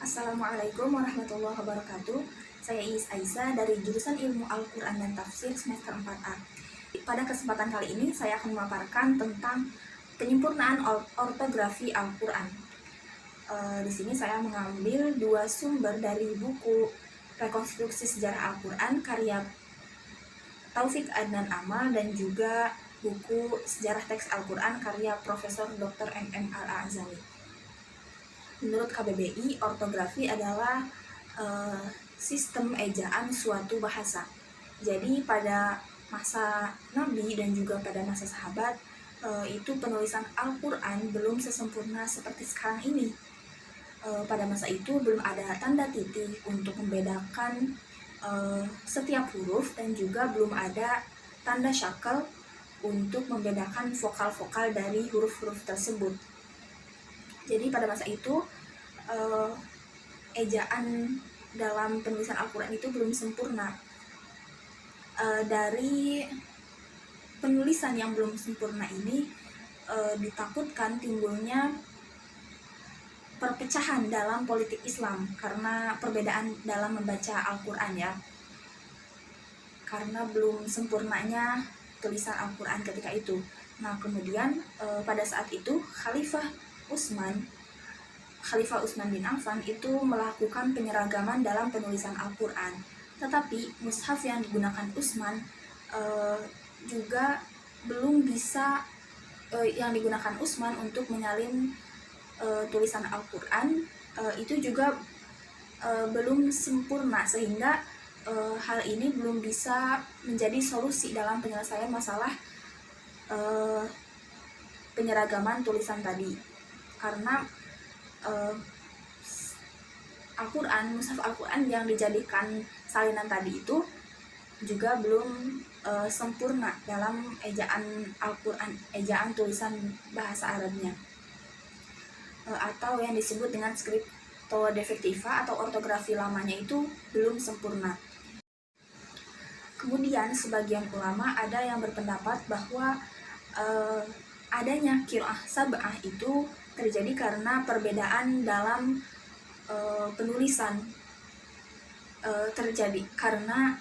Assalamualaikum warahmatullahi wabarakatuh. Saya Iis Aisyah dari jurusan Ilmu Al-Quran dan Tafsir semester 4A. Pada kesempatan kali ini saya akan memaparkan tentang penyempurnaan ortografi Al-Quran. Di sini saya mengambil dua sumber dari buku Rekonstruksi Sejarah Al-Quran karya Taufik Adnan Amal dan juga buku Sejarah Teks Al-Quran karya Profesor Dr. MM Al-Azami. Menurut KBBI, ortografi adalah sistem ejaan suatu bahasa. Jadi pada masa Nabi dan juga pada masa sahabat, itu penulisan Al-Quran belum sesempurna seperti sekarang ini. Pada masa itu belum ada tanda titik untuk membedakan setiap huruf dan juga belum ada tanda syakel untuk membedakan vokal-vokal dari huruf-huruf tersebut. Jadi pada masa itu ejaan dalam penulisan Al-Quran itu belum sempurna. Dari penulisan yang belum sempurna ini ditakutkan timbulnya perpecahan dalam politik Islam karena perbedaan dalam membaca Al-Quran ya. Karena belum sempurnanya tulisan Al-Quran ketika itu. Nah kemudian pada saat itu Khalifah Utsman bin Affan itu melakukan penyeragaman dalam penulisan Al-Quran. Tetapi mushaf yang digunakan Utsman juga belum bisa yang digunakan Utsman untuk menyalin tulisan Al-Quran itu juga belum sempurna, sehingga hal ini belum bisa menjadi solusi dalam penyelesaian masalah penyeragaman tulisan tadi. Karena mushaf Al-Quran yang dijadikan salinan tadi itu juga belum sempurna dalam ejaan Al-Quran, ejaan tulisan bahasa Arabnya, atau yang disebut dengan scripto defectiva atau ortografi lamanya itu belum sempurna. Kemudian sebagian ulama ada yang berpendapat bahwa adanya qiraah sab'ah itu terjadi karena perbedaan dalam penulisan, terjadi karena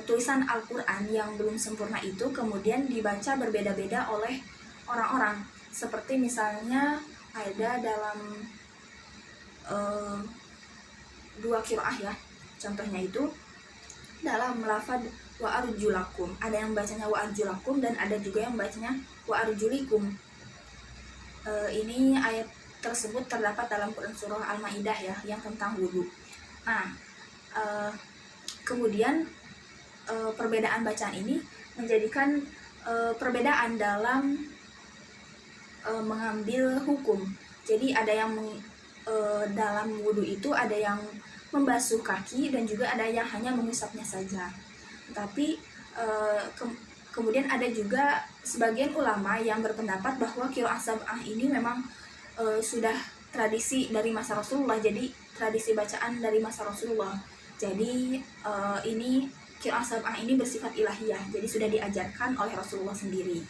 tulisan Al-Quran yang belum sempurna itu kemudian dibaca berbeda-beda oleh orang-orang. Seperti misalnya ada dalam dua qiraah ya, contohnya itu dalam lafaz wa arjulakum, ada yang bacanya wa arjulakum dan ada juga yang bacanya wa arjulikum. Ini ayat tersebut terdapat dalam Quran surah Al-Maidah ya, yang tentang wudhu. Nah, kemudian perbedaan bacaan ini menjadikan perbedaan dalam mengambil hukum. Jadi ada yang dalam wudhu itu ada yang membasuh kaki dan juga ada yang hanya mengusapnya saja. Tapi kemudian ada juga sebagian ulama yang berpendapat bahwa qiraah sab'ah ini memang sudah tradisi dari masa Rasulullah, jadi tradisi bacaan dari masa Rasulullah. Jadi ini qiraah sab'ah ini bersifat ilahiyah, jadi sudah diajarkan oleh Rasulullah sendiri.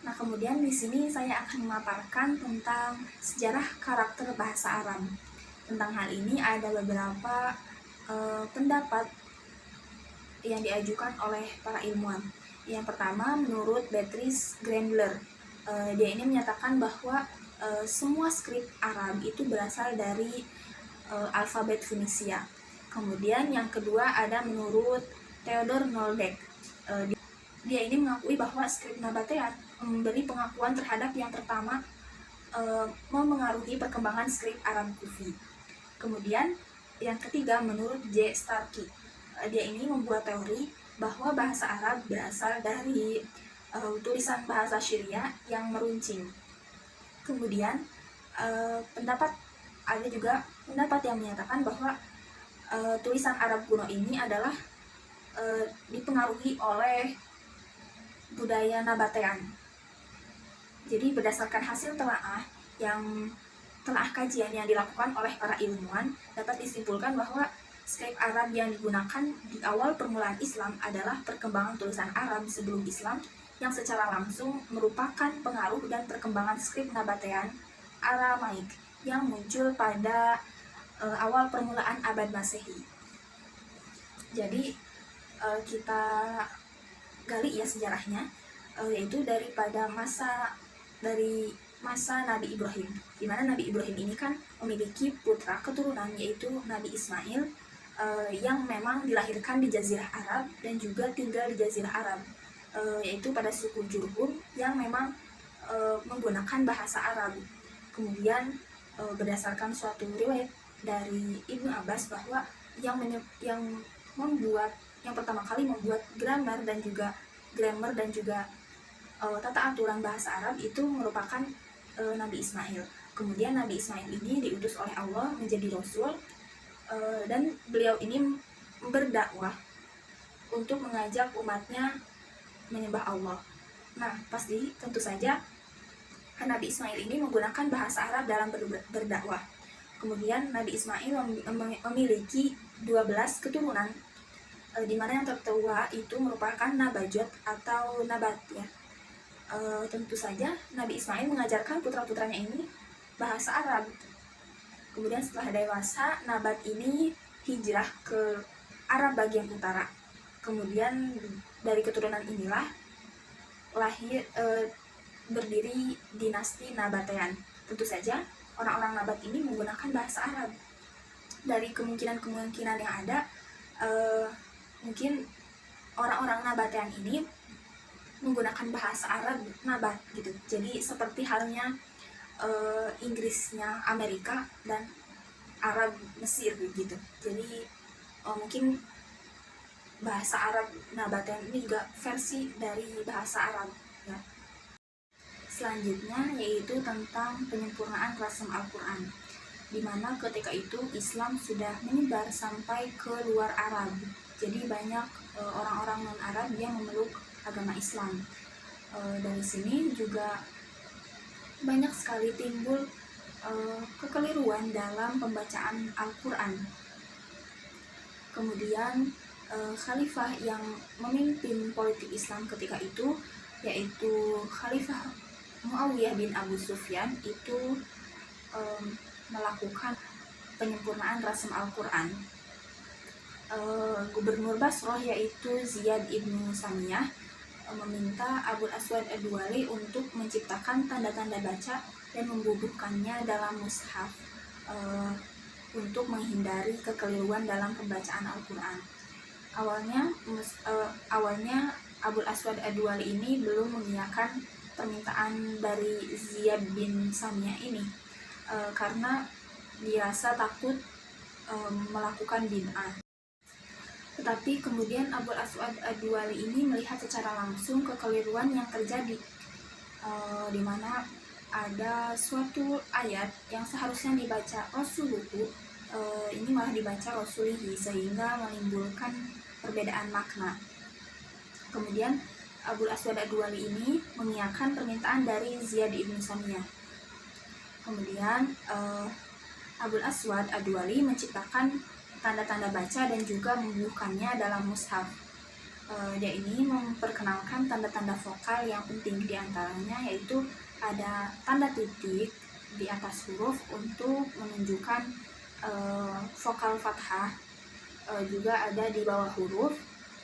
Nah kemudian di sini saya akan memaparkan tentang sejarah karakter bahasa Arab. Tentang hal ini ada beberapa pendapat yang diajukan oleh para ilmuwan. Yang pertama, menurut Beatrice Grandler, dia ini menyatakan bahwa semua skrip Arab itu berasal dari alfabet Fenisia. Kemudian yang kedua ada menurut Theodor Noldek, dia ini mengakui bahwa skrip Nabatean memberi pengakuan terhadap yang pertama memengaruhi perkembangan skrip Arab Kufi. Kemudian yang ketiga menurut J. Starkey, dia ini membuat teori bahwa bahasa Arab berasal dari tulisan bahasa Syria yang meruncing. Kemudian ada juga pendapat yang menyatakan bahwa tulisan Arab kuno ini adalah dipengaruhi oleh budaya Nabatean. Jadi berdasarkan hasil telaah kajian yang dilakukan oleh para ilmuwan, dapat disimpulkan bahwa skrip Arab yang digunakan di awal permulaan Islam adalah perkembangan tulisan Arab sebelum Islam yang secara langsung merupakan pengaruh dan perkembangan skrip Nabatean Aramaik yang muncul pada awal permulaan abad Masehi. Jadi kita gali ya sejarahnya, yaitu dari masa Nabi Ibrahim, di mana Nabi Ibrahim ini kan memiliki putra keturunan yaitu Nabi Ismail, yang memang dilahirkan di Jazirah Arab dan juga tinggal di Jazirah Arab, yaitu pada suku Jurhum yang memang menggunakan bahasa Arab. Kemudian berdasarkan suatu riwayat dari Ibnu Abbas bahwa yang pertama kali membuat grammar dan juga tata aturan bahasa Arab itu merupakan Nabi Ismail. Kemudian Nabi Ismail ini diutus oleh Allah menjadi rasul, dan beliau ini berdakwah untuk mengajak umatnya menyembah Allah. Nah, pasti tentu saja Nabi Ismail ini menggunakan bahasa Arab dalam berdakwah. Kemudian Nabi Ismail memiliki 12 keturunan, di mana yang tertua itu merupakan Nabajot atau Nabat ya. Tentu saja Nabi Ismail mengajarkan putra-putranya ini bahasa Arab. Kemudian setelah dewasa, Nabat ini hijrah ke Arab bagian utara. Kemudian dari keturunan inilah berdiri dinasti Nabatean. Tentu saja orang-orang Nabat ini menggunakan bahasa Arab. Dari kemungkinan yang ada, mungkin orang-orang Nabatean ini menggunakan bahasa Arab Nabat gitu. Jadi seperti halnya Inggrisnya Amerika dan Arab Mesir gitu. Jadi mungkin bahasa Arab Nabatean ini juga versi dari bahasa Arab ya. Selanjutnya yaitu tentang penyempurnaan rasam Al-Quran, di mana ketika itu Islam sudah menyebar sampai ke luar Arab. Jadi banyak orang-orang non-Arab yang memeluk agama Islam. Dari sini juga banyak sekali timbul kekeliruan dalam pembacaan Al-Quran. Kemudian khalifah yang memimpin politik Islam ketika itu, yaitu Khalifah Muawiyah bin Abu Sufyan, itu melakukan penyempurnaan rasam Al-Quran. Gubernur Basrah yaitu Ziyad ibnu Samiyah meminta Abul Aswad Ad-Duwali untuk menciptakan tanda-tanda baca dan membubuhkannya dalam mushaf untuk menghindari kekeliruan dalam pembacaan Al-Quran. Awalnya Abul Aswad Ad-Duwali ini belum mengiyakan permintaan dari Ziyad bin Samiyah ini, karena dirasa takut melakukan bid'ah. Tetapi kemudian Abul Aswad Ad-Duwali ini melihat secara langsung kekeliruan yang terjadi, di mana ada suatu ayat yang seharusnya dibaca Rasuluhu, ini malah dibaca Rasulihi, sehingga menimbulkan perbedaan makna. Kemudian Abul Aswad Ad-Duwali ini mengiyakan permintaan dari Ziyad ibn Samiyah. Kemudian Abul Aswad Ad-Duwali menciptakan tanda-tanda baca dan juga membubuhkannya dalam mushaf. Dia ini memperkenalkan tanda-tanda vokal yang penting, diantaranya yaitu ada tanda titik di atas huruf untuk menunjukkan vokal fathah, juga ada di bawah huruf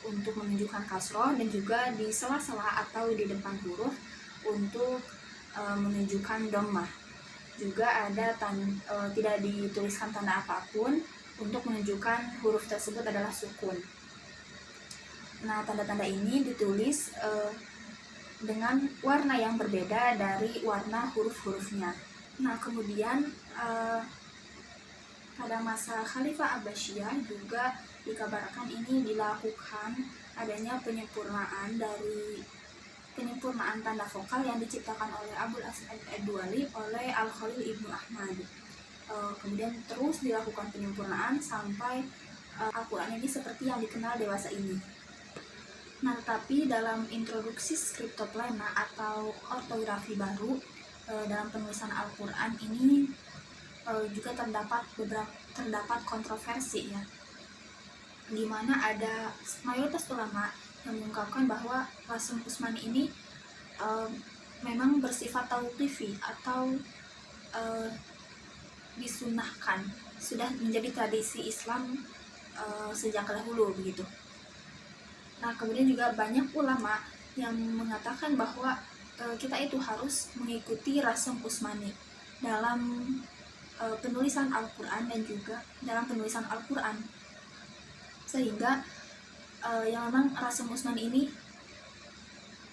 untuk menunjukkan kasroh, dan juga di sela-sela atau di depan huruf untuk menunjukkan dhammah. Juga ada tidak dituliskan tanda apapun untuk menunjukkan huruf tersebut adalah sukun. Nah, tanda-tanda ini ditulis dengan warna yang berbeda dari warna huruf-hurufnya. Nah, kemudian pada masa Khalifah Abbasiyah juga dikabarkan ini dilakukan adanya penyempurnaan tanda vokal yang diciptakan oleh Abul Aswad Ad-Duwali oleh Al-Khalil Ibnu Ahmad. Kemudian terus dilakukan penyempurnaan sampai Al-Quran ini seperti yang dikenal dewasa ini. Nah, tetapi dalam introduksi skriptoplena atau ortografi baru dalam penulisan Al-Quran ini juga terdapat kontroversi ya, di mana ada mayoritas ulama yang mengungkapkan bahwa rasam Utsmani ini memang bersifat tauqifi atau disunahkan, sudah menjadi tradisi Islam sejak dahulu begitu. Nah, kemudian juga banyak ulama yang mengatakan bahwa kita itu harus mengikuti Rasul Utsmani dalam penulisan Al-Quran dan juga dalam penulisan Al-Quran, sehingga yang memang Rasul Utsmani ini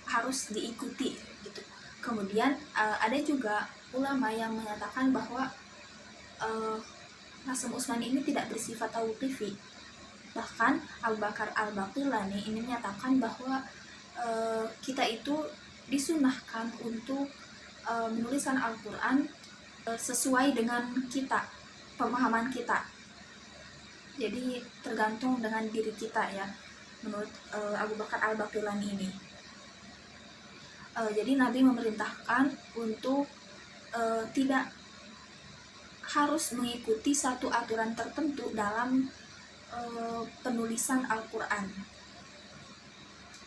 harus diikuti gitu. Kemudian ada juga ulama yang menyatakan bahwa Rasul Utsmani ini tidak bersifat tauqifi. Bahkan Abu Bakar Al-Baqillani ini menyatakan bahwa kita itu disunahkan untuk menuliskan Al-Quran sesuai dengan kita, pemahaman kita. Jadi tergantung dengan diri kita ya, menurut Abu Bakar Al-Baqillani ini. Jadi Nabi memerintahkan untuk tidak harus mengikuti satu aturan tertentu dalam penulisan Al-Quran,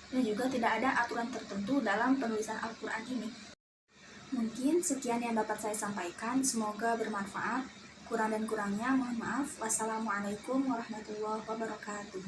dan juga tidak ada aturan tertentu dalam penulisan Al-Quran ini. Mungkin sekian yang dapat saya sampaikan, semoga bermanfaat. Kurang dan kurangnya mohon maaf. Wassalamualaikum warahmatullahi wabarakatuh.